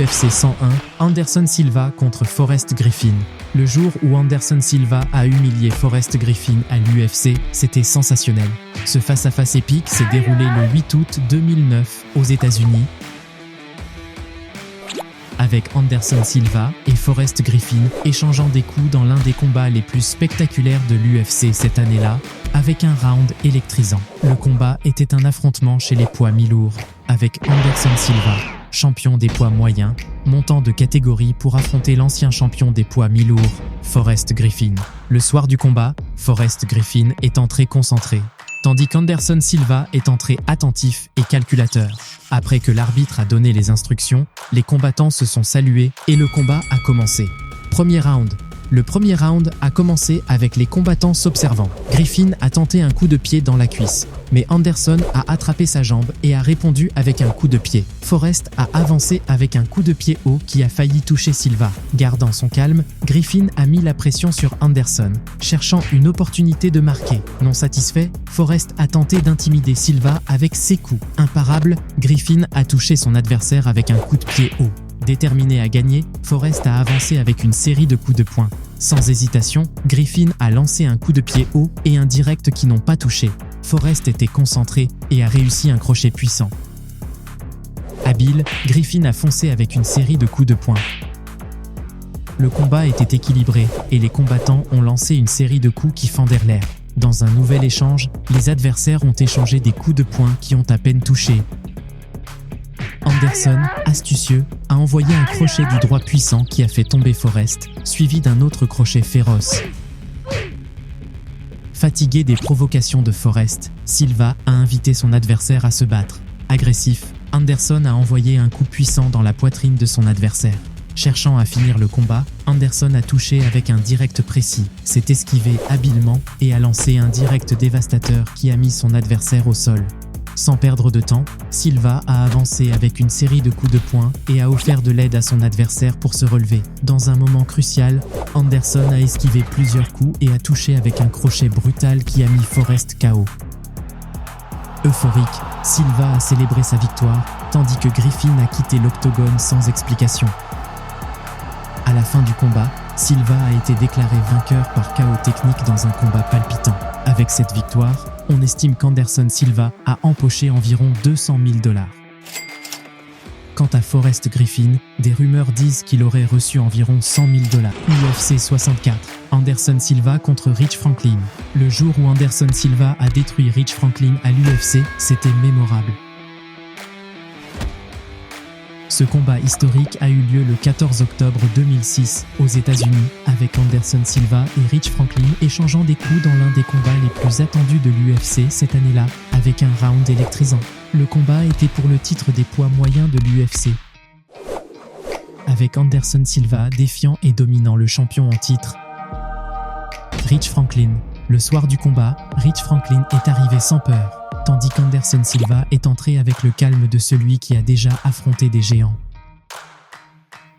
UFC 101, Anderson Silva contre Forrest Griffin. Le jour où Anderson Silva a humilié Forrest Griffin à l'UFC, c'était sensationnel. Ce face-à-face épique s'est déroulé le 8 août 2009 aux États-Unis, avec Anderson Silva et Forrest Griffin échangeant des coups dans l'un des combats les plus spectaculaires de l'UFC cette année-là, avec un round électrisant. Le combat était un affrontement chez les poids mi-lourds, avec Anderson Silva, champion des poids moyens, montant de catégorie pour affronter l'ancien champion des poids mi-lourds, Forrest Griffin. Le soir du combat, Forrest Griffin est entré concentré, tandis qu'Anderson Silva est entré attentif et calculateur. Après que l'arbitre a donné les instructions, les combattants se sont salués et le combat a commencé. Premier round. Le premier round a commencé avec les combattants s'observant. Griffin a tenté un coup de pied dans la cuisse, mais Anderson a attrapé sa jambe et a répondu avec un coup de pied. Forrest a avancé avec un coup de pied haut qui a failli toucher Silva. Gardant son calme, Griffin a mis la pression sur Anderson, cherchant une opportunité de marquer. Non satisfait, Forrest a tenté d'intimider Silva avec ses coups. Imparable, Griffin a touché son adversaire avec un coup de pied haut. Déterminé à gagner, Forrest a avancé avec une série de coups de poing. Sans hésitation, Griffin a lancé un coup de pied haut et un direct qui n'ont pas touché. Forrest était concentré et a réussi un crochet puissant. Habile, Griffin a foncé avec une série de coups de poing. Le combat était équilibré et les combattants ont lancé une série de coups qui fendèrent l'air. Dans un nouvel échange, les adversaires ont échangé des coups de poing qui ont à peine touché. Anderson, astucieux, a envoyé un crochet du droit puissant qui a fait tomber Forrest, suivi d'un autre crochet féroce. Fatigué des provocations de Forrest, Silva a invité son adversaire à se battre. Agressif, Anderson a envoyé un coup puissant dans la poitrine de son adversaire. Cherchant à finir le combat, Anderson a touché avec un direct précis, s'est esquivé habilement et a lancé un direct dévastateur qui a mis son adversaire au sol. Sans perdre de temps, Silva a avancé avec une série de coups de poing et a offert de l'aide à son adversaire pour se relever. Dans un moment crucial, Anderson a esquivé plusieurs coups et a touché avec un crochet brutal qui a mis Forrest KO. Euphorique, Silva a célébré sa victoire, tandis que Griffin a quitté l'octogone sans explication. À la fin du combat, Silva a été déclaré vainqueur par KO technique dans un combat palpitant. Avec cette victoire, on estime qu'Anderson Silva a empoché environ $200 000. Quant à Forrest Griffin, des rumeurs disent qu'il aurait reçu environ $100 000. UFC 64, Anderson Silva contre Rich Franklin. Le jour où Anderson Silva a détruit Rich Franklin à l'UFC, c'était mémorable. Ce combat historique a eu lieu le 14 octobre 2006 aux États-Unis, avec Anderson Silva et Rich Franklin échangeant des coups dans l'un des combats les plus attendus de l'UFC cette année-là, avec un round électrisant. Le combat était pour le titre des poids moyens de l'UFC, avec Anderson Silva défiant et dominant le champion en titre, Rich Franklin. Le soir du combat, Rich Franklin est arrivé sans peur, tandis qu'Anderson Silva est entré avec le calme de celui qui a déjà affronté des géants.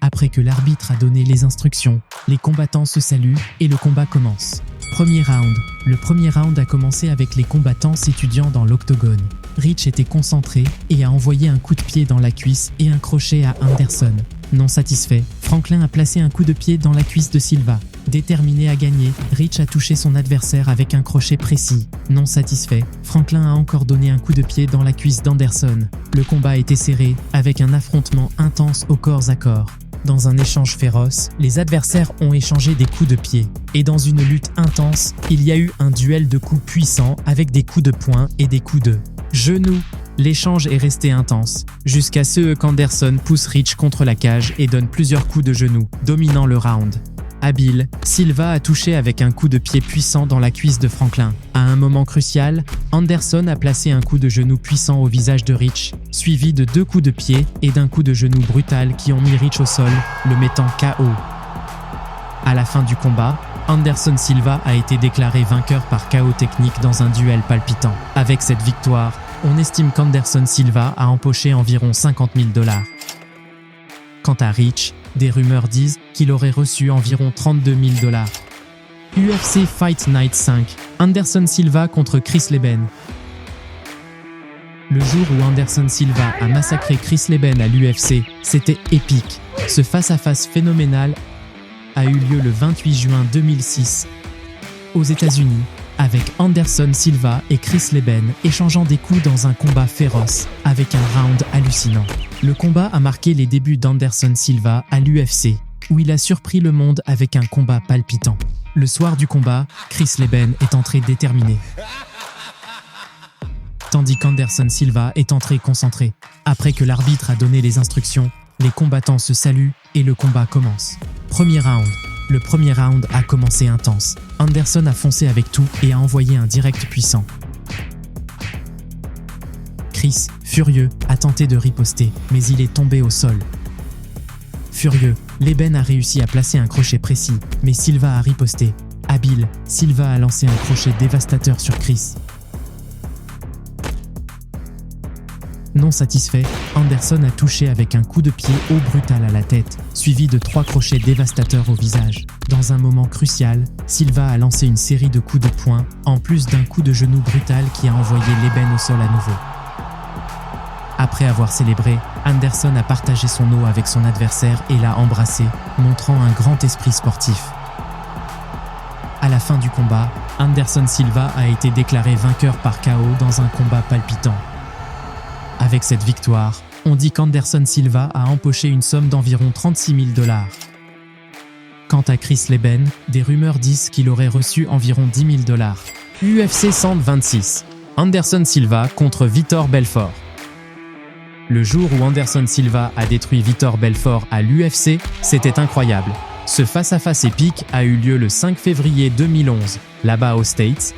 Après que l'arbitre a donné les instructions, les combattants se saluent et le combat commence. Premier round. Le premier round a commencé avec les combattants s'étudiant dans l'octogone. Rich était concentré et a envoyé un coup de pied dans la cuisse et un crochet à Anderson. Non satisfait, Franklin a placé un coup de pied dans la cuisse de Silva. Déterminé à gagner, Rich a touché son adversaire avec un crochet précis. Non satisfait, Franklin a encore donné un coup de pied dans la cuisse d'Anderson. Le combat était serré, avec un affrontement intense au corps à corps. Dans un échange féroce, les adversaires ont échangé des coups de pied. Et dans une lutte intense, il y a eu un duel de coups puissants avec des coups de poing et des coups de genoux. L'échange est resté intense, jusqu'à ce qu'Anderson pousse Rich contre la cage et donne plusieurs coups de genoux, dominant le round. Habile, Silva a touché avec un coup de pied puissant dans la cuisse de Franklin. À un moment crucial, Anderson a placé un coup de genou puissant au visage de Rich, suivi de 2 coups de pied et d'un coup de genou brutal qui ont mis Rich au sol, le mettant KO. À la fin du combat, Anderson Silva a été déclaré vainqueur par KO technique dans un duel palpitant. Avec cette victoire, on estime qu'Anderson Silva a empoché environ $50 000. Quant à Rich, des rumeurs disent qu'il aurait reçu environ $32 000. UFC Fight Night 5, Anderson Silva contre Chris Leben. Le jour où Anderson Silva a massacré Chris Leben à l'UFC, c'était épique. Ce face-à-face phénoménal a eu lieu le 28 juin 2006 aux États-Unis, avec Anderson Silva et Chris Leben échangeant des coups dans un combat féroce, avec un round hallucinant. Le combat a marqué les débuts d'Anderson Silva à l'UFC, où il a surpris le monde avec un combat palpitant. Le soir du combat, Chris Leben est entré déterminé, tandis qu'Anderson Silva est entré concentré. Après que l'arbitre a donné les instructions, les combattants se saluent et le combat commence. Premier round. Le premier round a commencé intense. Anderson a foncé avec tout et a envoyé un direct puissant. Chris, furieux, a tenté de riposter, mais il est tombé au sol. Furieux, Leben a réussi à placer un crochet précis, mais Silva a riposté. Habile, Silva a lancé un crochet dévastateur sur Chris. Non satisfait, Anderson a touché avec un coup de pied haut brutal à la tête, suivi de 3 crochets dévastateurs au visage. Dans un moment crucial, Silva a lancé une série de coups de poing, en plus d'un coup de genou brutal qui a envoyé Leben au sol à nouveau. Après avoir célébré, Anderson a partagé son eau avec son adversaire et l'a embrassé, montrant un grand esprit sportif. À la fin du combat, Anderson Silva a été déclaré vainqueur par KO dans un combat palpitant. Avec cette victoire, on dit qu'Anderson Silva a empoché une somme d'environ 36 000 $. Quant à Chris Leben, des rumeurs disent qu'il aurait reçu environ 10 000 $. UFC 126. Anderson Silva contre Vitor Belfort. Le jour où Anderson Silva a détruit Vitor Belfort à l'UFC, c'était incroyable. Ce face-à-face épique a eu lieu le 5 février 2011, là-bas aux States,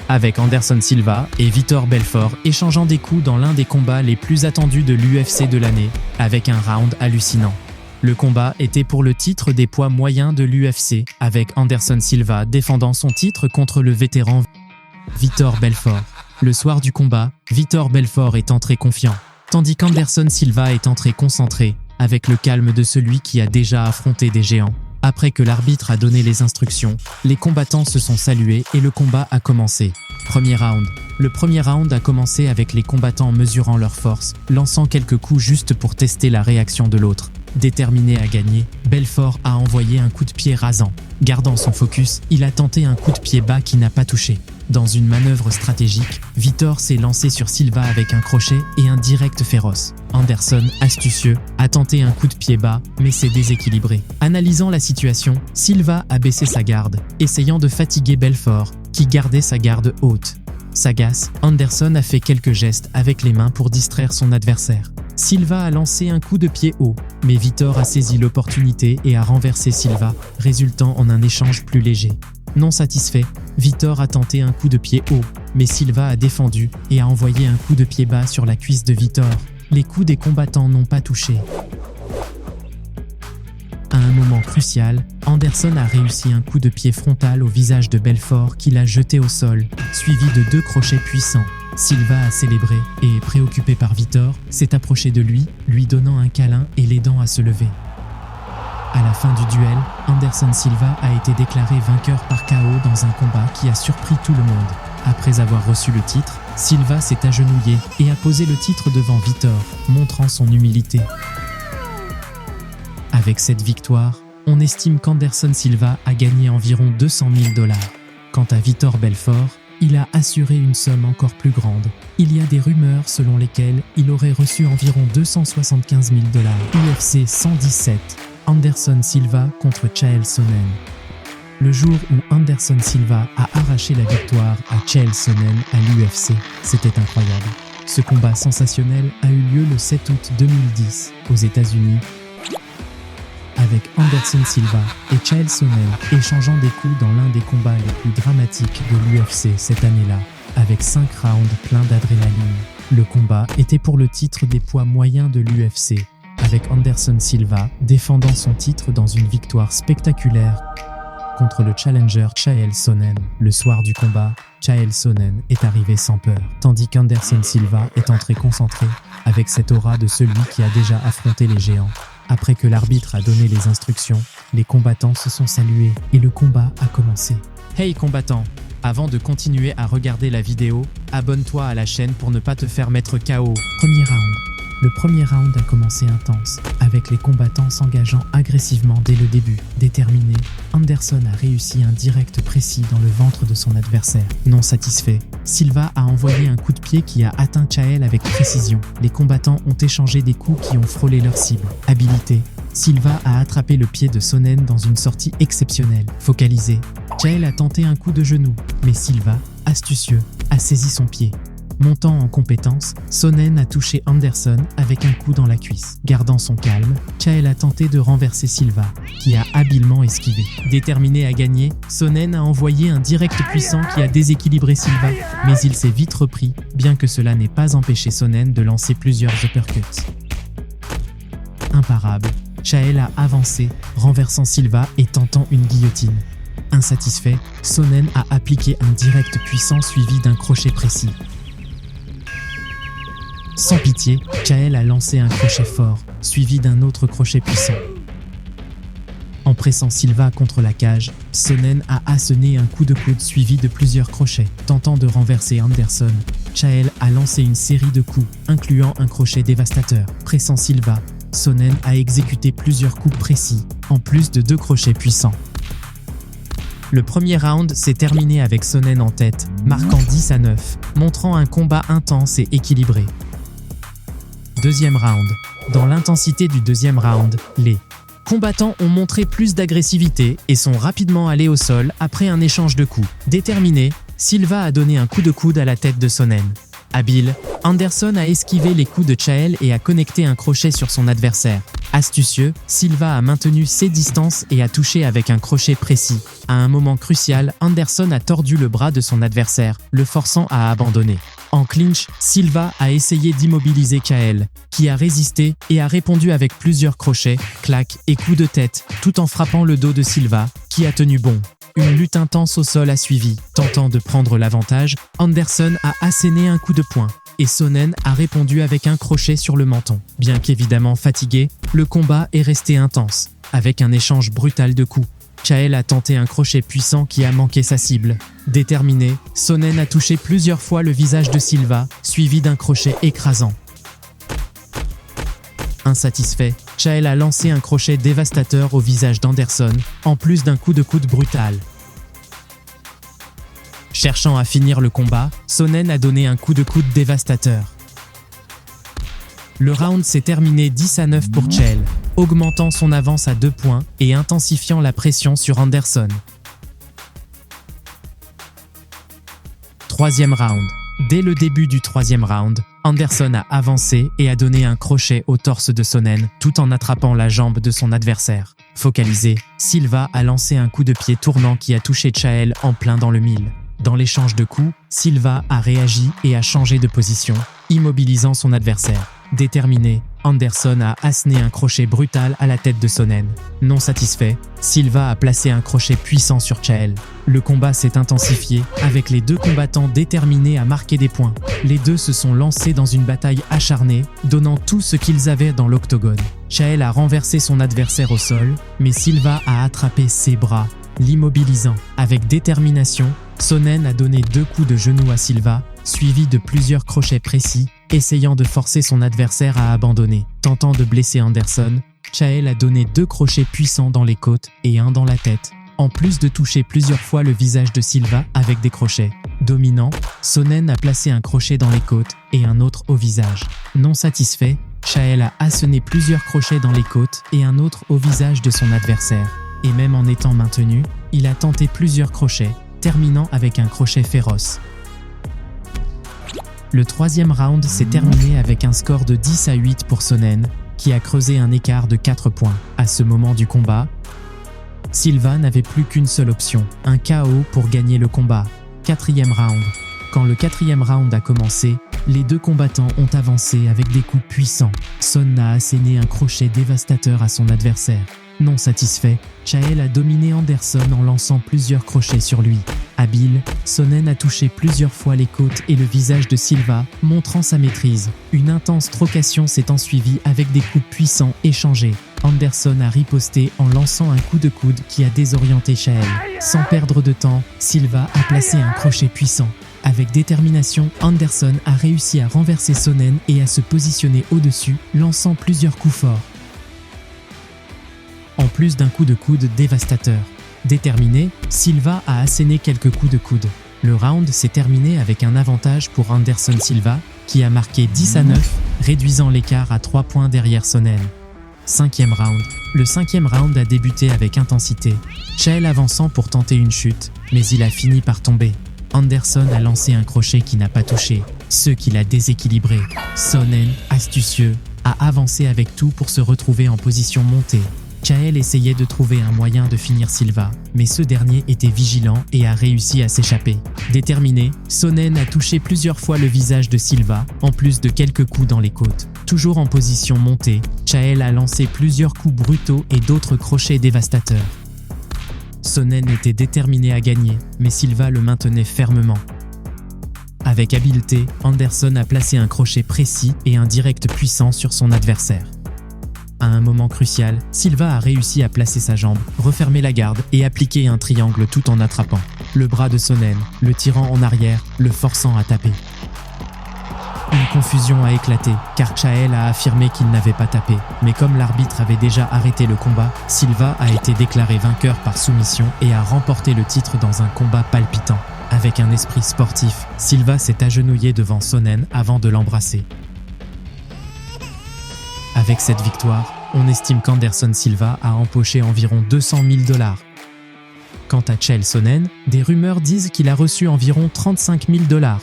avec Anderson Silva et Vitor Belfort échangeant des coups dans l'un des combats les plus attendus de l'UFC de l'année, avec un round hallucinant. Le combat était pour le titre des poids moyens de l'UFC, avec Anderson Silva défendant son titre contre le vétéran Vitor Belfort. Le soir du combat, Vitor Belfort est entré confiant, tandis qu'Anderson Silva est entré concentré, avec le calme de celui qui a déjà affronté des géants. Après que l'arbitre a donné les instructions, les combattants se sont salués et le combat a commencé. Premier round. Le premier round a commencé avec les combattants mesurant leur force, lançant quelques coups juste pour tester la réaction de l'autre. Déterminé à gagner, Belfort a envoyé un coup de pied rasant. Gardant son focus, il a tenté un coup de pied bas qui n'a pas touché. Dans une manœuvre stratégique, Vitor s'est lancé sur Silva avec un crochet et un direct féroce. Anderson, astucieux, a tenté un coup de pied bas, mais s'est déséquilibré. Analysant la situation, Silva a baissé sa garde, essayant de fatiguer Belfort, qui gardait sa garde haute. Sagace, Anderson a fait quelques gestes avec les mains pour distraire son adversaire. Silva a lancé un coup de pied haut, mais Vitor a saisi l'opportunité et a renversé Silva, résultant en un échange plus léger. Non satisfait, Vitor a tenté un coup de pied haut, mais Silva a défendu et a envoyé un coup de pied bas sur la cuisse de Vitor. Les coups des combattants n'ont pas touché. À un moment crucial, Anderson a réussi un coup de pied frontal au visage de Belfort qui l'a jeté au sol, suivi de 2 crochets puissants. Silva a célébré et, préoccupé par Vitor, s'est approché de lui donnant un câlin et l'aidant à se lever. À la fin du duel, Anderson Silva a été déclaré vainqueur par KO dans un combat qui a surpris tout le monde. Après avoir reçu le titre, Silva s'est agenouillé et a posé le titre devant Vitor, montrant son humilité. Avec cette victoire, on estime qu'Anderson Silva a gagné environ 200 000 $. Quant à Vitor Belfort, il a assuré une somme encore plus grande. Il y a des rumeurs selon lesquelles il aurait reçu environ 275 000 $. UFC 117. Anderson Silva contre Chael Sonnen. Le jour où Anderson Silva a arraché la victoire à Chael Sonnen à l'UFC, c'était incroyable. Ce combat sensationnel a eu lieu le 7 août 2010 aux États-Unis, avec Anderson Silva et Chael Sonnen échangeant des coups dans l'un des combats les plus dramatiques de l'UFC cette année-là, avec 5 rounds pleins d'adrénaline. Le combat était pour le titre des poids moyens de l'UFC, avec Anderson Silva défendant son titre dans une victoire spectaculaire contre le challenger Chael Sonnen. Le soir du combat, Chael Sonnen est arrivé sans peur, tandis qu'Anderson Silva est entré concentré, avec cette aura de celui qui a déjà affronté les géants. Après que l'arbitre a donné les instructions, les combattants se sont salués et le combat a commencé. Hey combattants, Avant de continuer à regarder la vidéo, abonne-toi à la chaîne pour ne pas te faire mettre KO. Premier round. Le premier round a commencé intense, avec les combattants s'engageant agressivement dès le début. Déterminé, Anderson a réussi un direct précis dans le ventre de son adversaire. Non satisfait, Silva a envoyé un coup de pied qui a atteint Chael avec précision. Les combattants ont échangé des coups qui ont frôlé leur cible. Habilité, Silva a attrapé le pied de Sonnen dans une sortie exceptionnelle. Focalisé, Chael a tenté un coup de genou, mais Silva, astucieux, a saisi son pied. Montant en compétence, Sonnen a touché Anderson avec un coup dans la cuisse. Gardant son calme, Chael a tenté de renverser Silva, qui a habilement esquivé. Déterminé à gagner, Sonnen a envoyé un direct puissant qui a déséquilibré Silva, mais il s'est vite repris, bien que cela n'ait pas empêché Sonnen de lancer plusieurs uppercuts. Imparable, Chael a avancé, renversant Silva et tentant une guillotine. Insatisfait, Sonnen a appliqué un direct puissant suivi d'un crochet précis. Sans pitié, Chael a lancé un crochet fort, suivi d'un autre crochet puissant. En pressant Silva contre la cage, Sonnen a asséné un coup de coude suivi de plusieurs crochets. Tentant de renverser Anderson, Chael a lancé une série de coups, incluant un crochet dévastateur. Pressant Silva, Sonnen a exécuté plusieurs coups précis, en plus de 2 crochets puissants. Le premier round s'est terminé avec Sonnen en tête, marquant 10-9, montrant un combat intense et équilibré. Deuxième round. Dans l'intensité du deuxième round, les combattants ont montré plus d'agressivité et sont rapidement allés au sol après un échange de coups. Déterminé, Silva a donné un coup de coude à la tête de Sonnen. Habile, Anderson a esquivé les coups de Chael et a connecté un crochet sur son adversaire. Astucieux, Silva a maintenu ses distances et a touché avec un crochet précis. À un moment crucial, Anderson a tordu le bras de son adversaire, le forçant à abandonner. En clinch, Silva a essayé d'immobiliser Chael, qui a résisté et a répondu avec plusieurs crochets, claques et coups de tête, tout en frappant le dos de Silva, qui a tenu bon. Une lutte intense au sol a suivi. Tentant de prendre l'avantage, Anderson a asséné un coup de poing, et Sonnen a répondu avec un crochet sur le menton. Bien qu'évidemment fatigué, le combat est resté intense, avec un échange brutal de coups. Chael a tenté un crochet puissant qui a manqué sa cible. Déterminé, Sonnen a touché plusieurs fois le visage de Silva, suivi d'un crochet écrasant. Insatisfait, Chael a lancé un crochet dévastateur au visage d'Anderson, en plus d'un coup de coude brutal. Cherchant à finir le combat, Sonnen a donné un coup de coude dévastateur. Le round s'est terminé 10-9 pour Chael, augmentant son avance à 2 points et intensifiant la pression sur Anderson. Troisième round. Dès le début du troisième round, Anderson a avancé et a donné un crochet au torse de Sonnen tout en attrapant la jambe de son adversaire. Focalisé, Silva a lancé un coup de pied tournant qui a touché Chael en plein dans le mille. Dans l'échange de coups, Silva a réagi et a changé de position, immobilisant son adversaire. Déterminé, Anderson a asséné un crochet brutal à la tête de Sonnen. Non satisfait, Silva a placé un crochet puissant sur Chael. Le combat s'est intensifié, avec les deux combattants déterminés à marquer des points. Les deux se sont lancés dans une bataille acharnée, donnant tout ce qu'ils avaient dans l'octogone. Chael a renversé son adversaire au sol, mais Silva a attrapé ses bras, l'immobilisant. Avec détermination, Sonnen a donné 2 coups de genou à Silva, suivis de plusieurs crochets précis, essayant de forcer son adversaire à abandonner. Tentant de blesser Anderson, Chael a donné 2 crochets puissants dans les côtes et un dans la tête, en plus de toucher plusieurs fois le visage de Silva avec des crochets. Dominant, Sonnen a placé un crochet dans les côtes et un autre au visage. Non satisfait, Chael a asséné plusieurs crochets dans les côtes et un autre au visage de son adversaire. Et même en étant maintenu, il a tenté plusieurs crochets, terminant avec un crochet féroce. Le troisième round s'est terminé avec un score de 10-8 pour Sonnen, qui a creusé un écart de 4 points. À ce moment du combat, Silva n'avait plus qu'une seule option, un KO pour gagner le combat. Quatrième round. Quand le quatrième round a commencé, les deux combattants ont avancé avec des coups puissants. Sonnen a asséné un crochet dévastateur à son adversaire. Non satisfait, Chael a dominé Anderson en lançant plusieurs crochets sur lui. Habile, Sonnen a touché plusieurs fois les côtes et le visage de Silva, montrant sa maîtrise. Une intense trocation s'est ensuivie avec des coups puissants échangés. Anderson a riposté en lançant un coup de coude qui a désorienté Chael. Sans perdre de temps, Silva a placé un crochet puissant. Avec détermination, Anderson a réussi à renverser Sonnen et à se positionner au-dessus, lançant plusieurs coups forts. En plus d'un coup de coude dévastateur. Déterminé, Silva a asséné quelques coups de coude. Le round s'est terminé avec un avantage pour Anderson Silva, qui a marqué 10-9, réduisant l'écart à 3 points derrière Sonnen. 5e round. Le 5e round a débuté avec intensité. Chael avançant pour tenter une chute, mais il a fini par tomber. Anderson a lancé un crochet qui n'a pas touché, ce qui l'a déséquilibré. Sonnen, astucieux, a avancé avec tout pour se retrouver en position montée. Chael essayait de trouver un moyen de finir Silva, mais ce dernier était vigilant et a réussi à s'échapper. Déterminé, Sonnen a touché plusieurs fois le visage de Silva, en plus de quelques coups dans les côtes. Toujours en position montée, Chael a lancé plusieurs coups brutaux et d'autres crochets dévastateurs. Sonnen était déterminé à gagner, mais Silva le maintenait fermement. Avec habileté, Anderson a placé un crochet précis et un direct puissant sur son adversaire. À un moment crucial, Silva a réussi à placer sa jambe, refermer la garde et appliquer un triangle tout en attrapant le bras de Sonnen, le tirant en arrière, le forçant à taper. Une confusion a éclaté, car Chael a affirmé qu'il n'avait pas tapé, mais comme l'arbitre avait déjà arrêté le combat, Silva a été déclaré vainqueur par soumission et a remporté le titre dans un combat palpitant. Avec un esprit sportif, Silva s'est agenouillé devant Sonnen avant de l'embrasser. Avec cette victoire, on estime qu'Anderson Silva a empoché environ 200 000 $. Quant à Chael Sonnen, des rumeurs disent qu'il a reçu environ 35 000 $.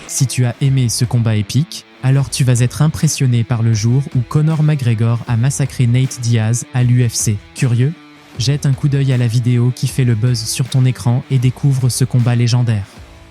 Si tu as aimé ce combat épique, alors tu vas être impressionné par le jour où Conor McGregor a massacré Nate Diaz à l'UFC. Curieux? Jette un coup d'œil à la vidéo qui fait le buzz sur ton écran et découvre ce combat légendaire.